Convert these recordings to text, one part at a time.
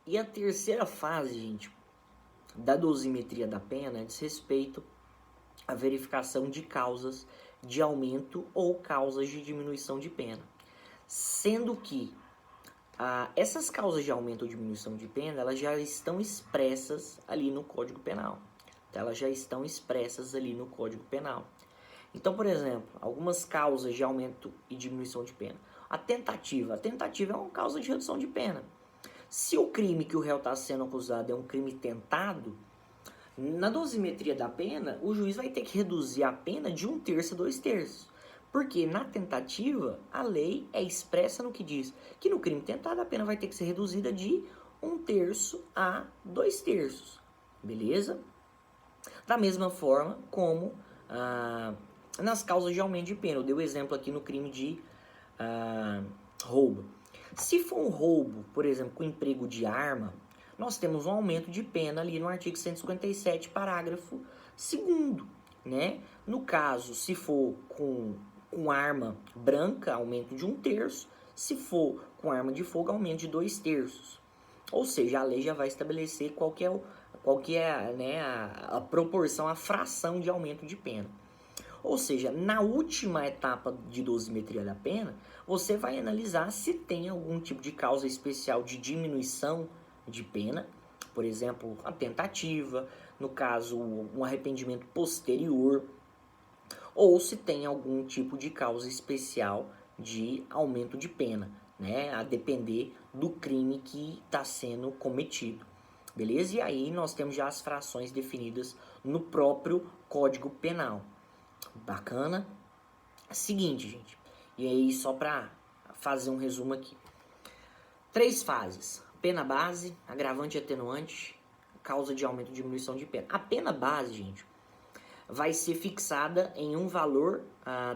E a terceira fase, gente, da dosimetria da pena diz respeito à verificação de causas de aumento ou causas de diminuição de pena. Sendo que essas causas de aumento ou diminuição de pena, elas já estão expressas ali no Código Penal. Então, elas já estão expressas ali no Código Penal. Então, por exemplo, algumas causas de aumento e diminuição de pena. A tentativa é uma causa de redução de pena. Se o crime que o réu está sendo acusado é um crime tentado, na dosimetria da pena, o juiz vai ter que reduzir a pena de 1/3 a 2/3. Porque na tentativa, a lei é expressa no que diz que no crime tentado a pena vai ter que ser reduzida de 1/3 a 2/3. Beleza? Da mesma forma como nas causas de aumento de pena. Eu dei o exemplo aqui no crime de roubo. Se for um roubo, por exemplo, com emprego de arma, nós temos um aumento de pena ali no artigo 157, parágrafo 2º, né? No caso, se for com arma branca, aumento de 1/3, se for com arma de fogo, aumento de 2/3. Ou seja, a lei já vai estabelecer qual que é né, a proporção, a fração de aumento de pena. Ou seja, na última etapa de dosimetria da pena, você vai analisar se tem algum tipo de causa especial de diminuição de pena, por exemplo, a tentativa, no caso, um arrependimento posterior, ou se tem algum tipo de causa especial de aumento de pena, né, a depender do crime que está sendo cometido. Beleza? E aí nós temos já as frações definidas no próprio Código Penal. Bacana? Seguinte, gente. E aí, só para fazer um resumo aqui. 3 fases. Pena base, agravante e atenuante, causa de aumento e diminuição de pena. A pena base, gente, vai ser fixada em um valor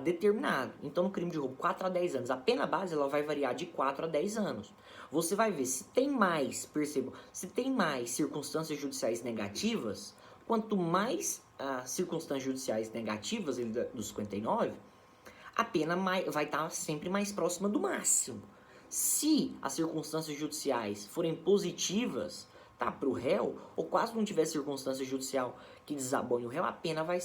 determinado. Então, no crime de roubo, 4 a 10 anos. A pena base ela vai variar de 4 a 10 anos. Você vai ver se tem mais, perceba, se tem mais circunstâncias judiciais negativas, quanto mais circunstâncias judiciais negativas, do 59, a pena vai estar sempre mais próxima do máximo. Se as circunstâncias judiciais forem positivas, tá, para o réu, ou quase não tiver circunstância judicial que desabone o réu, a pena vai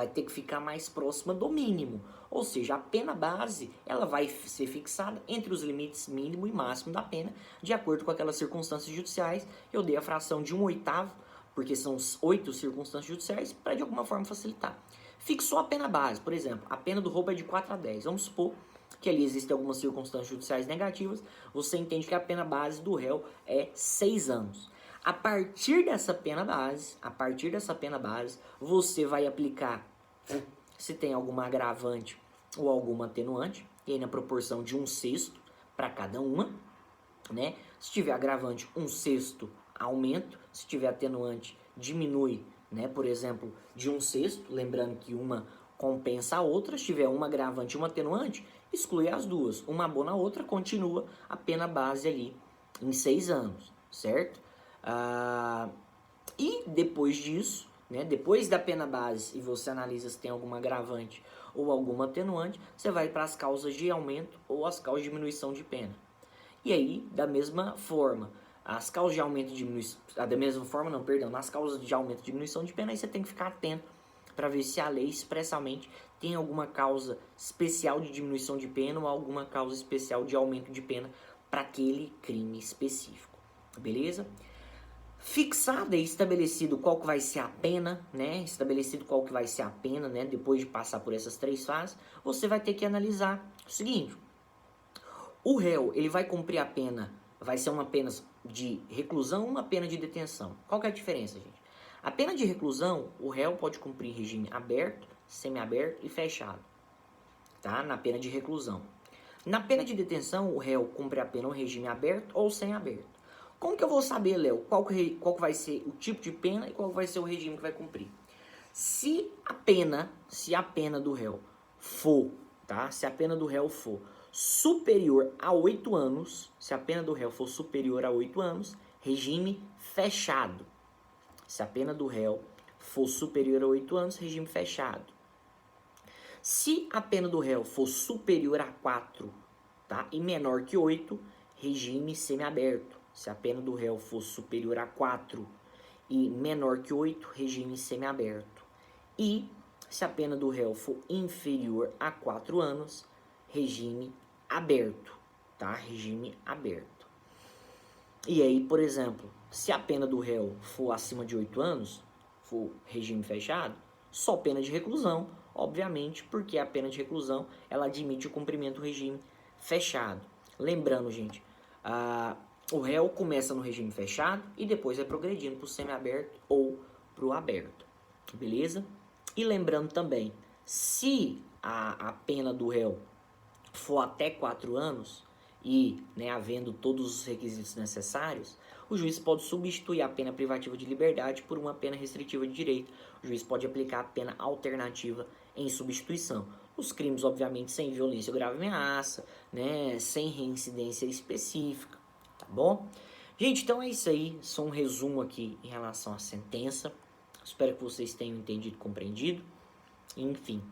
ter que ficar mais próxima do mínimo. Ou seja, a pena base ela vai ser fixada entre os limites mínimo e máximo da pena, de acordo com aquelas circunstâncias judiciais. Eu dei a fração de 1/8, porque são 8 circunstâncias judiciais, para de alguma forma facilitar. Fixou a pena base, por exemplo, a pena do roubo é de 4 a 10. Vamos supor que ali existem algumas circunstâncias judiciais negativas, você entende que a pena base do réu é 6 anos. A partir dessa pena base, você vai aplicar se tem alguma agravante ou alguma atenuante, e aí na proporção de 1/6 para cada uma, né? Se tiver agravante, 1/6 aumento, se tiver atenuante, diminui, né? Por exemplo, de 1/6, lembrando que uma compensa a outra. Se tiver uma agravante e uma atenuante, exclui as duas. Uma abona a outra, continua a pena base ali em 6 anos, certo? E depois disso, né, depois da pena base, e você analisa se tem alguma agravante ou alguma atenuante, você vai para as causas de aumento ou as causas de diminuição de pena. E aí, da mesma forma, as causas de aumento e diminuição, nas causas de aumento e diminuição de pena, aí você tem que ficar atento para ver se a lei expressamente tem alguma causa especial de diminuição de pena ou alguma causa especial de aumento de pena para aquele crime específico. Beleza? Fixado e estabelecido qual que vai ser a pena, né? Depois de passar por essas 3 fases, você vai ter que analisar o seguinte: o réu, ele vai cumprir a pena, vai ser uma pena de reclusão ou uma pena de detenção? Qual que é a diferença, gente? A pena de reclusão, o réu pode cumprir em regime aberto, semiaberto e fechado, tá? Na pena de reclusão. Na pena de detenção, o réu cumpre a pena em regime aberto ou semiaberto. Como que eu vou saber, Léo, qual que vai ser o tipo de pena e qual vai ser o regime que vai cumprir? Se a pena do réu for, tá? Se a pena do réu for superior a 8 anos, se a pena do réu for superior a 8 anos, regime fechado. Se a pena do réu for superior a 8 anos, regime fechado. Se a pena do réu for superior a 4, tá? E menor que 8, regime semiaberto. Se a pena do réu fosse superior a 4 e menor que 8, regime semiaberto. E se a pena do réu for inferior a 4 anos, regime aberto, tá? Regime aberto. E aí, por exemplo, se a pena do réu for acima de 8 anos, for regime fechado, só pena de reclusão, obviamente, porque a pena de reclusão, ela admite o cumprimento do regime fechado. Lembrando, gente, o réu começa no regime fechado e depois vai progredindo para o semiaberto ou para o aberto, beleza? E lembrando também, se a pena do réu for até 4 anos e, né, havendo todos os requisitos necessários, o juiz pode substituir a pena privativa de liberdade por uma pena restritiva de direito. O juiz pode aplicar a pena alternativa em substituição. Os crimes, obviamente, sem violência ou grave ameaça, né, sem reincidência específica, tá bom? Gente, então é isso aí, só um resumo aqui em relação à sentença. Espero que vocês tenham entendido e compreendido. Enfim,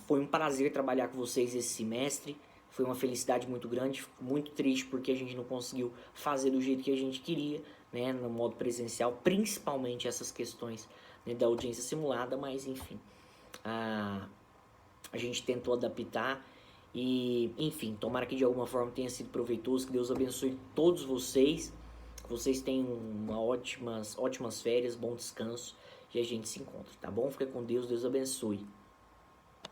foi um prazer trabalhar com vocês esse semestre. Foi uma felicidade muito grande, muito triste porque a gente não conseguiu fazer do jeito que a gente queria, né, no modo presencial, principalmente essas questões, né, da audiência simulada, mas enfim, a gente tentou adaptar e, enfim, tomara que de alguma forma tenha sido proveitoso, que Deus abençoe todos vocês, que vocês tenham ótimas férias, bom descanso e a gente se encontra, tá bom? Fica com Deus, Deus abençoe.